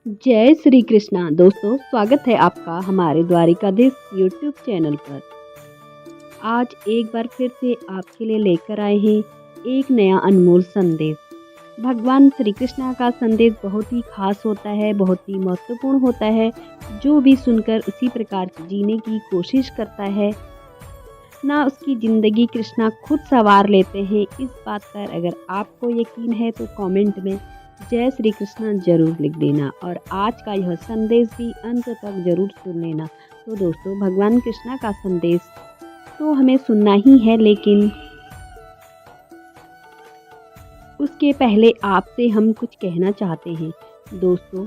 जय श्री कृष्णा दोस्तों, स्वागत है आपका हमारे द्वारिकाधीश यूट्यूब चैनल पर। आज एक बार फिर से आपके लिए लेकर आए हैं एक नया अनमोल संदेश। भगवान श्री कृष्णा का संदेश बहुत ही खास होता है, बहुत ही महत्वपूर्ण होता है। जो भी सुनकर उसी प्रकार जीने की कोशिश करता है ना, उसकी ज़िंदगी कृष्णा खुद संवार लेते हैं। इस बात पर अगर आपको यकीन है तो कमेंट में जय श्री कृष्णा जरूर लिख देना और आज का यह संदेश भी अंत तक जरूर सुन लेना। तो दोस्तों, भगवान कृष्णा का संदेश तो हमें सुनना ही है, लेकिन उसके पहले आपसे हम कुछ कहना चाहते हैं। दोस्तों,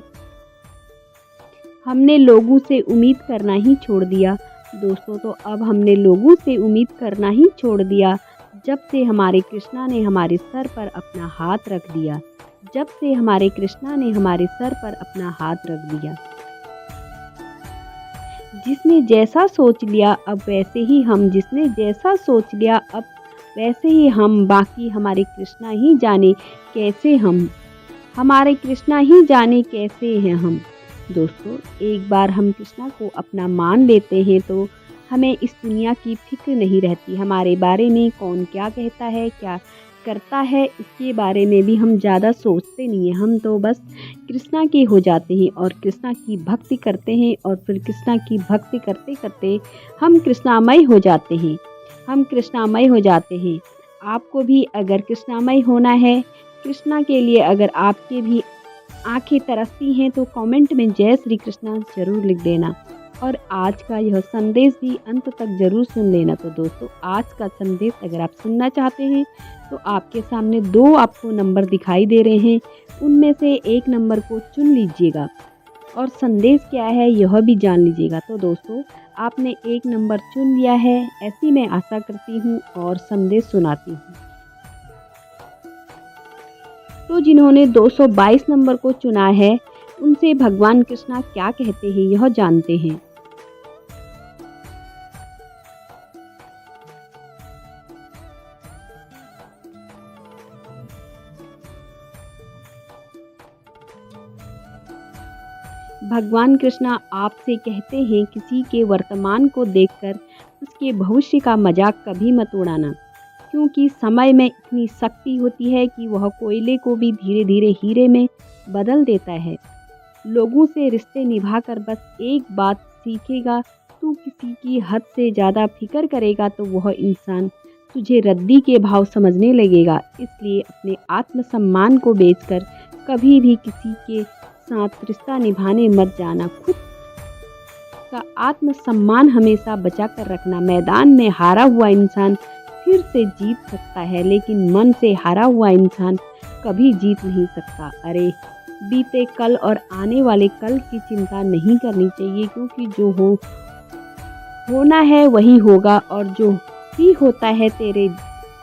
हमने लोगों से उम्मीद करना ही छोड़ दिया। दोस्तों, तो अब हमने लोगों से उम्मीद करना ही छोड़ दिया जब से हमारे कृष्णा ने हमारे सर पर अपना हाथ रख दिया। जब से हमारे कृष्णा ने हमारे सर पर अपना हाथ रख दिया। जिसने जैसा सोच लिया अब वैसे ही हम, जिसने जैसा सोच लिया अब वैसे ही हम, बाकी हमारे कृष्णा ही जाने कैसे हम, हमारे कृष्णा ही जाने कैसे हैं हम। दोस्तों, एक बार हम कृष्णा को अपना मान लेते हैं तो हमें इस दुनिया की फिक्र नहीं रहती। हमारे बारे में कौन क्या कहता है, क्या करता है, इसके बारे में भी हम ज़्यादा सोचते नहीं हैं। हम तो बस कृष्णा के हो जाते हैं और कृष्णा की भक्ति करते हैं और फिर कृष्णा की भक्ति करते करते हम कृष्णामय हो जाते हैं। हम कृष्णामय हो जाते हैं। आपको भी अगर कृष्णामय होना है, कृष्णा के लिए अगर आपके भी आंखें तरसती हैं तो कमेंट में जय श्री कृष्णा जरूर लिख देना और आज का यह संदेश भी अंत तक जरूर सुन लेना। तो दोस्तों, आज का संदेश अगर आप सुनना चाहते हैं तो आपके सामने दो आपको नंबर दिखाई दे रहे हैं, उनमें से एक नंबर को चुन लीजिएगा और संदेश क्या है यह भी जान लीजिएगा। तो दोस्तों, आपने एक नंबर चुन लिया है, ऐसी मैं आशा करती हूँ और संदेश सुनाती हूँ। तो जिन्होंने 222 नंबर को चुना है, उनसे भगवान कृष्णा क्या कहते हैं यह जानते हैं। भगवान कृष्णा आपसे कहते हैं, किसी के वर्तमान को देखकर उसके भविष्य का मजाक कभी मत उड़ाना, क्योंकि समय में इतनी शक्ति होती है कि वह कोयले को भी धीरे धीरे हीरे में बदल देता है। लोगों से रिश्ते निभाकर बस एक बात सीखेगा, तू किसी की हद से ज़्यादा फिक्र करेगा तो वह इंसान तुझे रद्दी के भाव समझने लगेगा। इसलिए अपने आत्मसम्मान को बेचकर कभी भी किसी के साथ रिश्ता निभाने मत जाना। खुद का आत्मसम्मान हमेशा बचा कर रखना। मैदान में हारा हुआ इंसान फिर से जीत सकता है, लेकिन मन से हारा हुआ इंसान कभी जीत नहीं सकता। अरे, बीते कल और आने वाले कल की चिंता नहीं करनी चाहिए, क्योंकि जो होना है वही होगा और जो भी होता है तेरे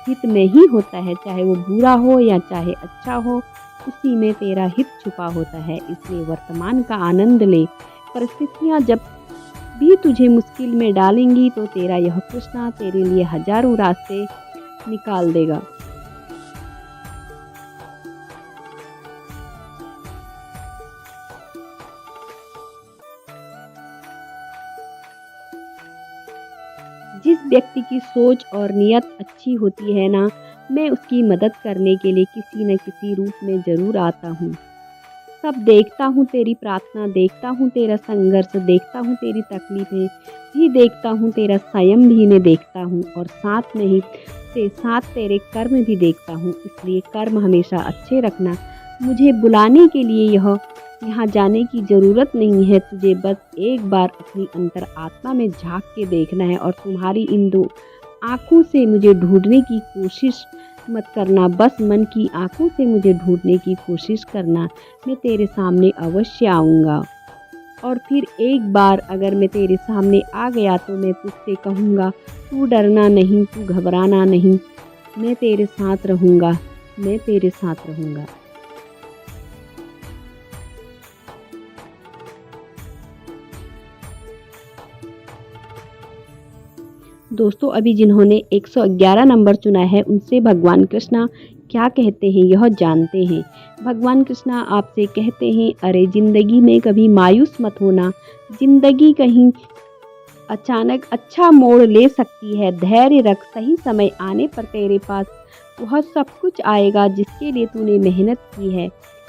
हित में ही होता है। चाहे वो बुरा हो या चाहे अच्छा हो, उसी में तेरा हित छुपा होता है। इसलिए वर्तमान का आनंद ले। परिस्थितियाँ जब भी तुझे मुश्किल में डालेंगी तो तेरा यह कृष्णा तेरे लिए हजारों रास्ते निकाल देगा। जिस व्यक्ति की सोच और नियत अच्छी होती है ना, मैं उसकी मदद करने के लिए किसी न किसी रूप में ज़रूर आता हूँ। सब देखता हूँ तेरी प्रार्थना, देखता हूँ तेरा संघर्ष, देखता हूँ तेरी तकलीफें भी, देखता हूँ तेरा संयम भी मैं देखता हूँ और साथ में ही साथ तेरे कर्म भी देखता हूँ। इसलिए कर्म हमेशा अच्छे रखना। मुझे बुलाने के लिए यहाँ जाने की ज़रूरत नहीं है। तुझे बस एक बार अपनी अंतर आत्मा में झांक के देखना है और तुम्हारी इन दो आँखों से मुझे ढूंढने की कोशिश मत करना। बस मन की आँखों से मुझे ढूंढने की कोशिश करना। मैं तेरे सामने अवश्य आऊँगा और फिर एक बार अगर मैं तेरे सामने आ गया तो मैं तुझसे कहूँगा, तू डरना नहीं, तू घबराना नहीं, मैं तेरे साथ रहूँगा, मैं तेरे साथ रहूँगा। दोस्तों, अभी जिन्होंने 111 नंबर चुना है, उनसे भगवान कृष्णा क्या कहते हैं यह जानते हैं। भगवान कृष्णा आपसे कहते हैं, अरे ज़िंदगी में कभी मायूस मत होना। ज़िंदगी कहीं अचानक अच्छा मोड़ ले सकती है। धैर्य रख, सही समय आने पर तेरे पास वह सब कुछ आएगा जिसके लिए तूने मेहनत की है,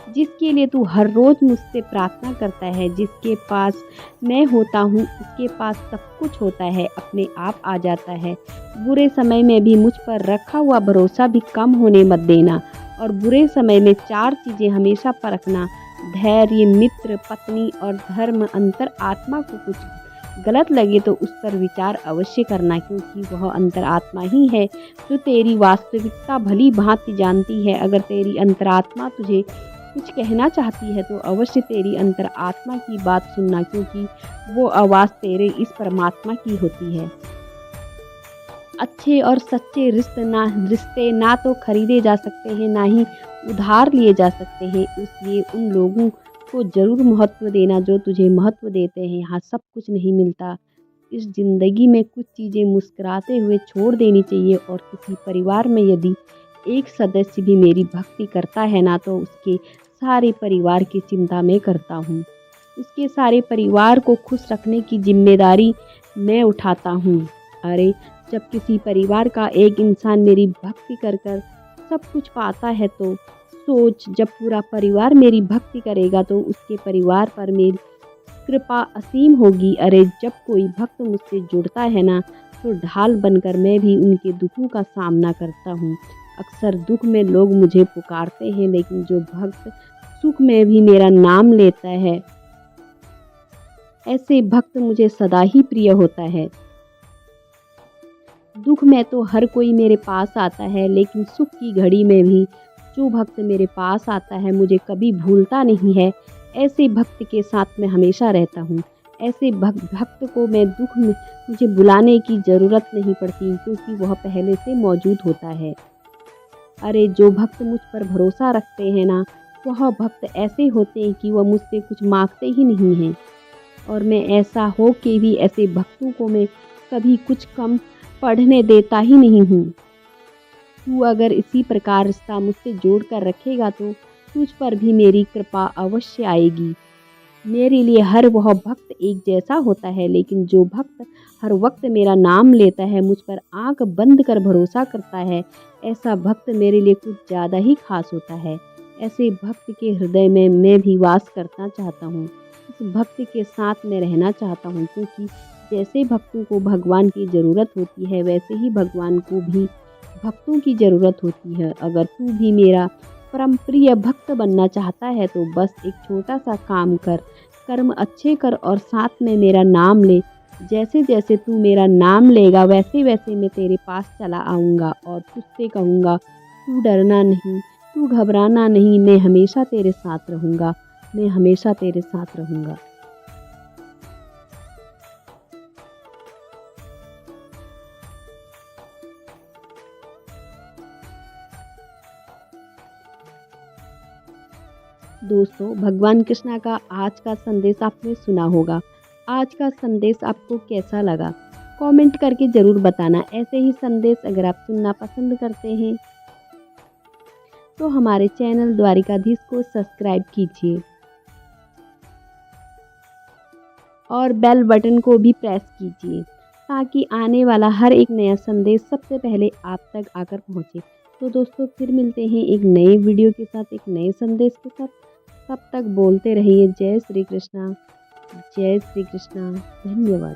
जिसके लिए तू हर रोज़ मुझसे प्रार्थना करता है। जिसके पास मैं होता हूँ उसके पास सब कुछ होता है, अपने आप आ जाता है। बुरे समय में भी मुझ पर रखा हुआ भरोसा भी कम होने मत देना। और बुरे समय में 4 चीज़ें हमेशा परखना: धैर्य, मित्र, पत्नी और धर्म। अंतर आत्मा को कुछ गलत लगे तो उस पर विचार अवश्य करना, क्योंकि वह अंतरात्मा ही है जो तेरी वास्तविकता भली भांति जानती है। अगर तेरी अंतरात्मा तुझे कुछ कहना चाहती है तो अवश्य तेरी अंतरात्मा की बात सुनना, क्योंकि वो आवाज़ तेरे इस परमात्मा की होती है। अच्छे और सच्चे रिश्ते ना तो खरीदे जा सकते हैं, ना ही उधार लिए जा सकते हैं। इसलिए उन लोगों को ज़रूर महत्व देना जो तुझे महत्व देते हैं। यहाँ सब कुछ नहीं मिलता। इस ज़िंदगी में कुछ चीज़ें मुस्कुराते हुए छोड़ देनी चाहिए। और किसी परिवार में यदि एक सदस्य भी मेरी भक्ति करता है ना, तो उसके सारे परिवार की चिंता मैं करता हूँ। उसके सारे परिवार को खुश रखने की जिम्मेदारी मैं उठाता हूँ। अरे जब किसी परिवार का एक इंसान मेरी भक्ति कर कर सब कुछ पाता है, तो सोच, जब पूरा परिवार मेरी भक्ति करेगा तो उसके परिवार पर मेरी कृपा असीम होगी। अरे जब कोई भक्त मुझसे जुड़ता है ना, तो ढाल बनकर मैं भी उनके दुखों का सामना करता हूँ। अक्सर दुख में लोग मुझे पुकारते हैं, लेकिन जो भक्त सुख में भी मेरा नाम लेता है, ऐसे भक्त मुझे सदा ही प्रिय होता है। दुख में तो हर कोई मेरे पास आता है, लेकिन सुख की घड़ी में भी जो भक्त मेरे पास आता है मुझे कभी भूलता नहीं है। ऐसे भक्त के साथ मैं हमेशा रहता हूँ। ऐसे भक्त को मैं दुख में मुझे बुलाने की ज़रूरत नहीं पड़ती, क्योंकि वह पहले से मौजूद होता है। अरे जो भक्त मुझ पर भरोसा रखते हैं ना, वह भक्त ऐसे होते हैं कि वह मुझसे कुछ मांगते ही नहीं हैं। और मैं ऐसा हो के भी ऐसे भक्तों को मैं कभी कुछ कम पढ़ने देता ही नहीं हूँ। तू अगर इसी प्रकार रिश्ता मुझसे जोड़ कर रखेगा तो तुझ पर भी मेरी कृपा अवश्य आएगी। मेरे लिए हर वह भक्त एक जैसा होता है, लेकिन जो भक्त हर वक्त मेरा नाम लेता है, मुझ पर आंख बंद कर भरोसा करता है, ऐसा भक्त मेरे लिए कुछ ज़्यादा ही खास होता है। ऐसे भक्त के हृदय में मैं भी वास करना चाहता हूँ। इस भक्त के साथ मैं रहना चाहता हूँ, क्योंकि जैसे भक्तों को भगवान की ज़रूरत होती है, वैसे ही भगवान को भी भक्तों की ज़रूरत होती है। अगर तू भी मेरा परम प्रिय भक्त बनना चाहता है तो बस एक छोटा सा काम कर, कर्म अच्छे कर और साथ में मेरा नाम ले। जैसे जैसे तू मेरा नाम लेगा, वैसे वैसे मैं तेरे पास चला आऊँगा और तुझसे कहूँगा, तू डरना नहीं, तू घबराना नहीं, मैं हमेशा तेरे साथ रहूँगा, मैं हमेशा तेरे साथ रहूँगा। दोस्तों, भगवान कृष्णा का आज का संदेश आपने सुना होगा। आज का संदेश आपको कैसा लगा? कमेंट करके ज़रूर बताना। ऐसे ही संदेश अगर आप सुनना पसंद करते हैं तो हमारे चैनल द्वारिकाधीश को सब्सक्राइब कीजिए और बेल बटन को भी प्रेस कीजिए, ताकि आने वाला हर एक नया संदेश सबसे पहले आप तक आकर पहुँचे। तो दोस्तों, फिर मिलते हैं एक नए वीडियो के साथ, एक नए संदेश के साथ। तब तक बोलते रहिए जय श्री कृष्णा, जय श्री कृष्णा। धन्यवाद।